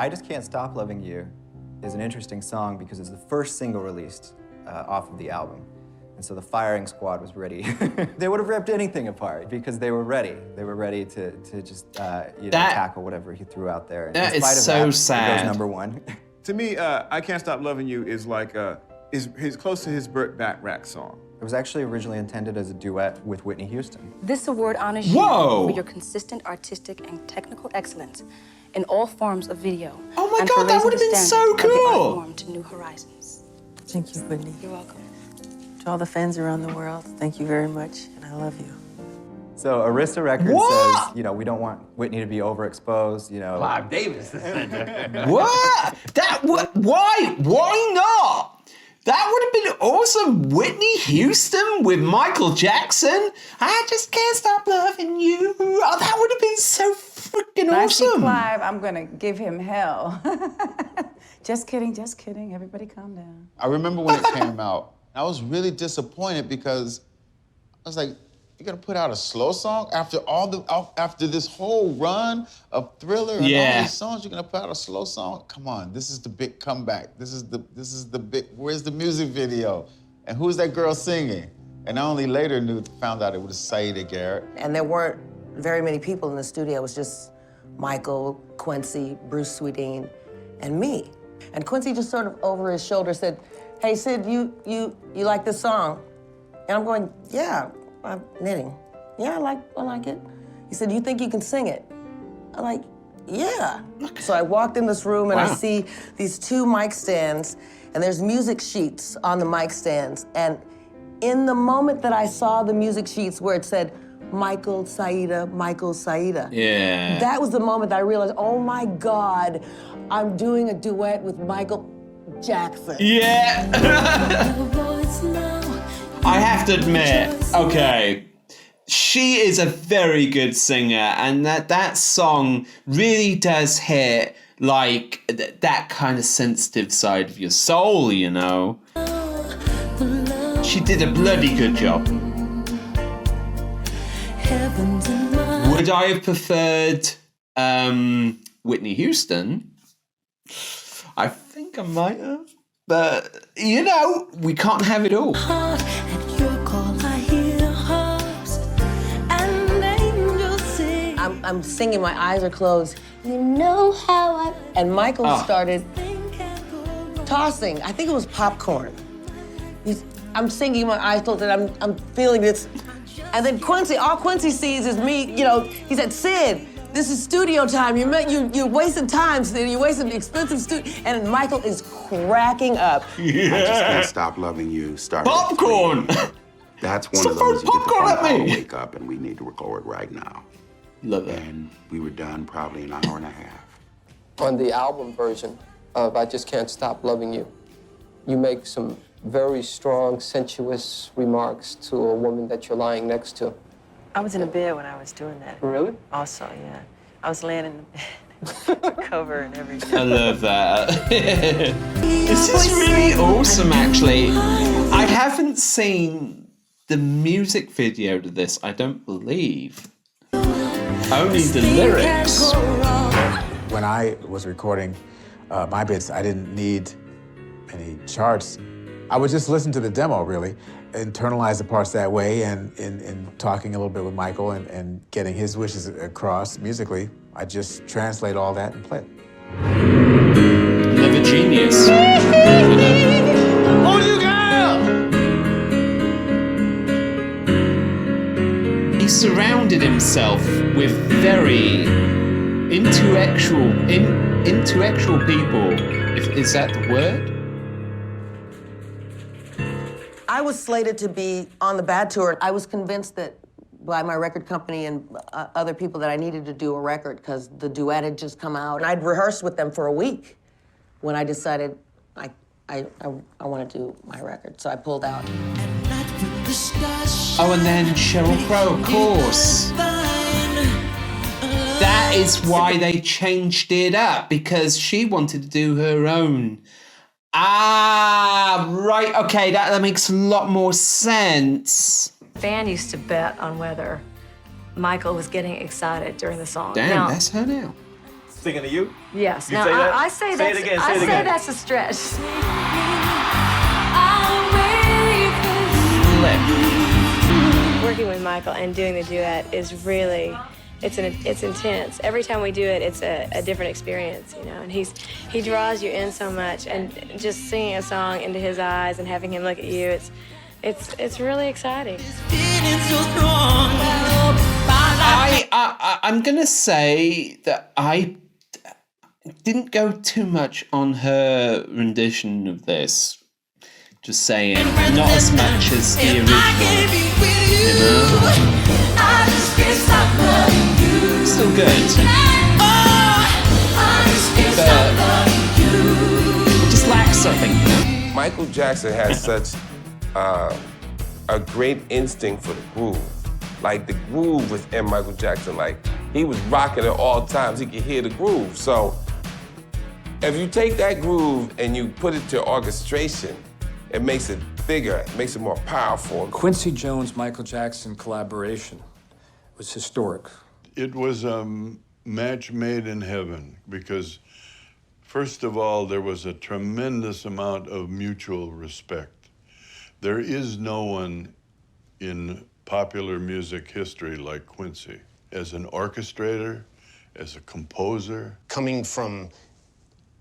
I Just Can't Stop Loving You is an interesting song because it's the first single released off of the album. And so the firing squad was ready. They would have ripped anything apart because they were ready. They were ready to just tackle whatever he threw out there. That is so sad. It goes #1. To me, I Can't Stop Loving You is like, is close to his Burt Bacharach song. It was actually originally intended as a duet with Whitney Houston. This award honors you for your consistent artistic and technical excellence in all forms of video. Oh my and God, for that raising would have the been standard so of the art cool. form to new horizons. Thank you, Whitney. You're welcome. To all the fans around the world, thank you very much, and I love you. So Arista Records says, we don't want Whitney to be overexposed, Clive Davis. What? Why not? That would have been awesome. Whitney Houston with Michael Jackson. I just can't stop loving you. Oh, that would have been so freaking awesome. Clive, I'm gonna give him hell. Just kidding, just kidding. Everybody calm down. I remember when it came out, I was really disappointed because I was like, you're gonna put out a slow song after this whole run of Thriller and all these songs, you're gonna put out a slow song? Come on, this is the big comeback. This is the big, where's the music video? And who's that girl singing? And I only later found out it was Siedah Garrett. And there weren't very many people in the studio. It was just Michael, Quincy, Bruce Sweeting, and me. And Quincy just sort of over his shoulder said, hey, Sid, you like this song? And I'm going, yeah, I'm knitting. Yeah, I like it. He said, you think you can sing it? I'm like, yeah. So I walked in this room and I see these 2 mic stands and there's music sheets on the mic stands. And in the moment that I saw the music sheets where it said, Michael, Siedah, yeah. That was the moment that I realized, oh my God, I'm doing a duet with Michael Jackson. Yeah. I have to admit, okay, she is a very good singer, and that song really does hit like that kind of sensitive side of your soul, She did a bloody good job. Would I have preferred Whitney Houston? I think I might have. But, we can't have it all. I'm singing, my eyes are closed. You know how I... And Michael started tossing. I think it was popcorn. I'm singing, my eyes closed, and I'm feeling this. And then all Quincy sees is me, he said, Sid, this is studio time. You're wasting time, Sid. You're wasting expensive studio. And Michael is cracking up. Yeah. I Just Can't Stop Loving You started popcorn. That's one of those you get the phone call, wake up, and we need to record right now. Love it. And we were done probably an hour and a half. On the album version of I Just Can't Stop Loving You, you make some very strong, sensuous remarks to a woman that you're lying next to. I was in a bed when I was doing that. Really? Also, yeah. I was laying in the bed, cover and everything. I love that. This is really awesome, actually. I haven't seen the music video to this, I don't believe. Only the lyrics. When I was recording my bits, I didn't need any charts. I would just listen to the demo, really, internalize the parts that way, and in talking a little bit with Michael and getting his wishes across musically, I just translate all that and play it. Love a genius. Oh, you girl! He surrounded himself with very intellectual people. Is that the word? I was slated to be on the Bad Tour. I was convinced that by my record company and other people that I needed to do a record because the duet had just come out. And I'd rehearsed with them for a week when I decided I want to do my record. So I pulled out. Oh, and then Sheryl Crow, of course. That is why they changed it up, because she wanted to do her own. Ah, right, okay, that makes a lot more sense. Fan used to bet on whether Michael was getting excited during the song. Damn, that's her now. Singing to you? Yes. You Now, say that? I say Say that's, it again, I say it say again. that's a stretch. Working with Michael and doing the duet is really, it's intense. Every time we do it, it's a different experience, you know. And he draws you in so much, and just singing a song into his eyes and having him look at you, it's really exciting. I'm gonna say that I didn't go too much on her rendition of this. Just saying, not as much as the original. You know? Still good. But just lacks something. Michael Jackson has such a great instinct for the groove. Like, the groove was in Michael Jackson. Like, he was rocking at all times. He could hear the groove. So if you take that groove and you put it to orchestration, it makes it bigger, it makes it more powerful. Quincy Jones, Michael Jackson collaboration was historic. It was a match made in heaven because, first of all, there was a tremendous amount of mutual respect. There is no one in popular music history like Quincy. As an orchestrator, as a composer. Coming from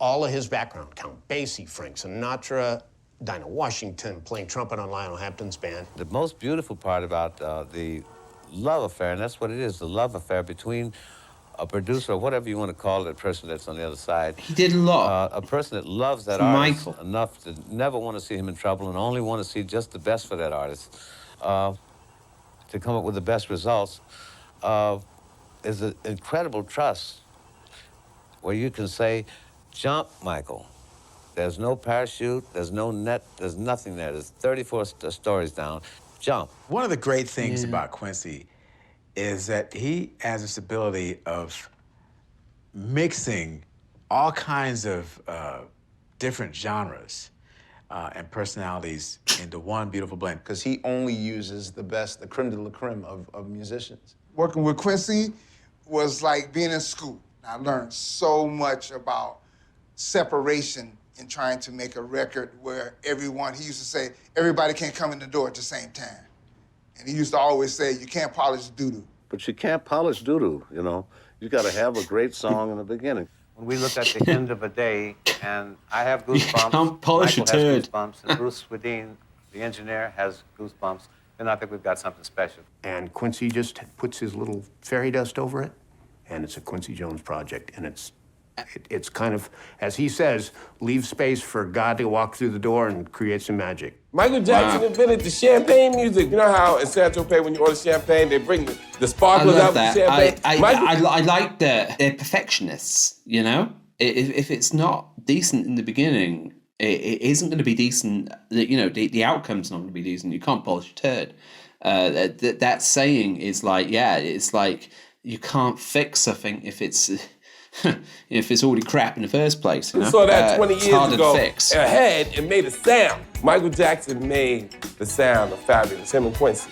all of his background, Count Basie, Frank Sinatra, Dinah Washington playing trumpet on Lionel Hampton's band. The most beautiful part about the love affair, and that's what it is, the love affair between a producer, or whatever you want to call it, a person that's on the other side. He did a lot. A person that loves that For artist Michael. enough to never want to see him in trouble and only want to see just the best for that artist, to come up with the best results, is an incredible trust where you can say, jump, Michael. There's no parachute, there's no net, there's nothing there. There's 34 stories down. Jump. One of the great things about Quincy is that he has this ability of mixing all kinds of different genres and personalities into one beautiful blend. Because he only uses the best, the creme de la creme of musicians. Working with Quincy was like being in school. I learned so much about separation in trying to make a record where everyone, he used to say, everybody can't come in the door at the same time. And he used to always say, you can't polish doo-doo. But you can't polish doo-doo, you know? You gotta have a great song in the beginning. When we look at the end of a day, and I have goosebumps, can't polish a Michael has turd. goosebumps, and Bruce Swedien, the engineer, has goosebumps, then I think we've got something special. And Quincy just puts his little fairy dust over it, and it's a Quincy Jones project, and it's kind of, as he says, leave space for God to walk through the door and create some magic. Michael Jackson invented the champagne music. You know how in San Tropez, when you order champagne, they bring the sparklers out with the champagne? I like that they're perfectionists, you know? If it's not decent in the beginning, it isn't going to be decent. You know, the outcome's not going to be decent. You can't polish a turd. That saying is like, it's like you can't fix something if it's already crap in the first place. You know? We saw that 20 years harder ago to fix. ahead and made a sound. Michael Jackson made the sound of Fabulous, him and Quincy.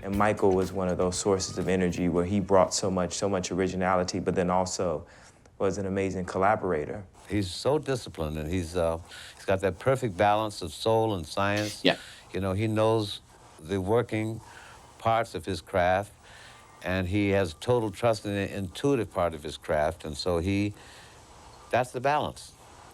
And Michael was one of those sources of energy where he brought so much originality, but then also was an amazing collaborator. He's so disciplined, and he's got that perfect balance of soul and science. Yeah. You know, he knows the working parts of his craft, and he has total trust in the intuitive part of his craft, and so that's the balance,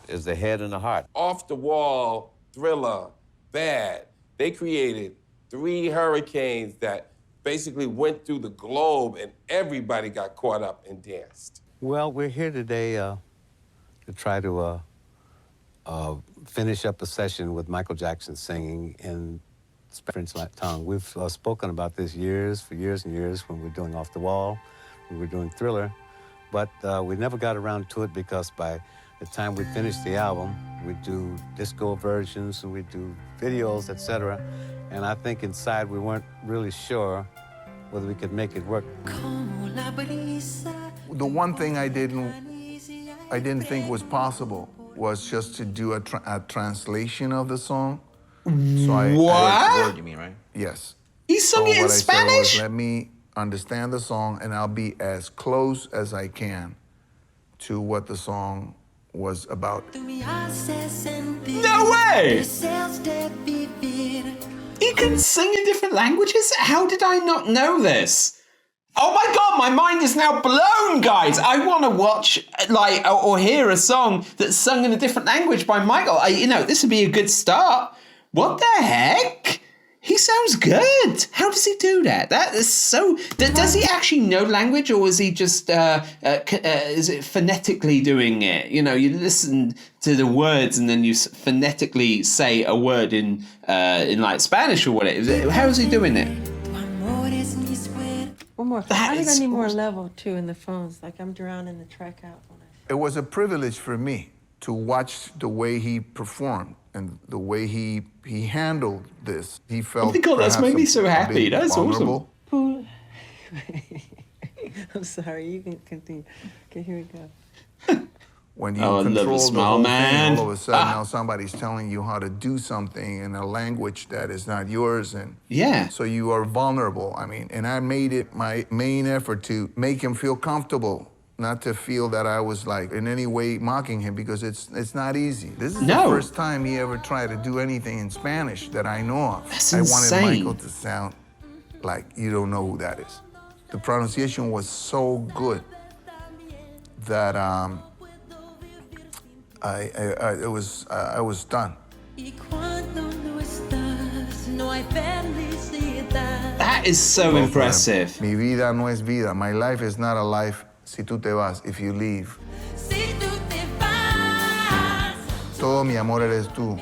is the head and the heart. Off the Wall, Thriller, Bad. They created 3 hurricanes that basically went through the globe, and everybody got caught up and danced. Well, we're here today to try to finish up the session with Michael Jackson singing in French tongue. We've spoken about this for years and years when we were doing Off the Wall, when we were doing Thriller, but we never got around to it because by the time we finished the album, we'd do disco versions and we'd do videos, etc. And I think inside we weren't really sure whether we could make it work. The one thing I didn't think was possible was just to do a translation of the song. So What? Word, you mean, right? Yes. He sung it in what I said Spanish? was, let me understand the song and I'll be as close as I can to what the song was about. No way! He can sing in different languages? How did I not know this? Oh my God, my mind is now blown, guys. I want to watch, or hear a song that's sung in a different language by Michael. This would be a good start. What the heck? He sounds good. How does he do that? That is so... Does he actually know language, or is he just... is it phonetically doing it? You listen to the words and then you phonetically say a word in like Spanish or whatever. How is he doing it? One more. I think I need more level, too, in the phones. Like, I'm drowning the track out. It was a privilege for me to watch the way he performed and the way he handled this. He felt. Oh my God, that's made me so happy. That's vulnerable. Awesome. I'm sorry. You can continue. Okay, here we go. When you control control the whole thing, all of a sudden now somebody's telling you how to do something in a language that is not yours, and so you are vulnerable. And I made it my main effort to make him feel comfortable, not to feel that I was like in any way mocking him, because it's not easy. This is the first time he ever tried to do anything in Spanish that I know of. That's insane. I wanted Michael to sound like you don't know who that is. The pronunciation was so good that I was stunned. That is so impressive. Mi vida no es vida. My life is not a life si tú te vas, if you leave. Todo mi amor eres tú.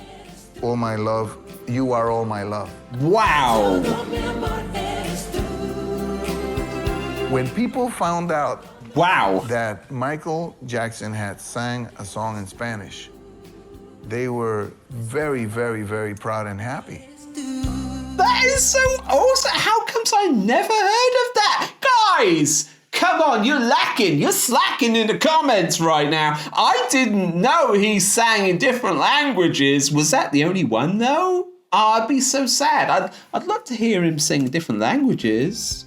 All my love, you are all my love. Wow. When people found out that Michael Jackson had sang a song in Spanish, they were very, very, very proud and happy. That is so awesome. How comes I never heard of that? Guys, come on, you're lacking. You're slacking in the comments right now. I didn't know he sang in different languages. Was that the only one, though? I'd be so sad. I'd love to hear him sing in different languages.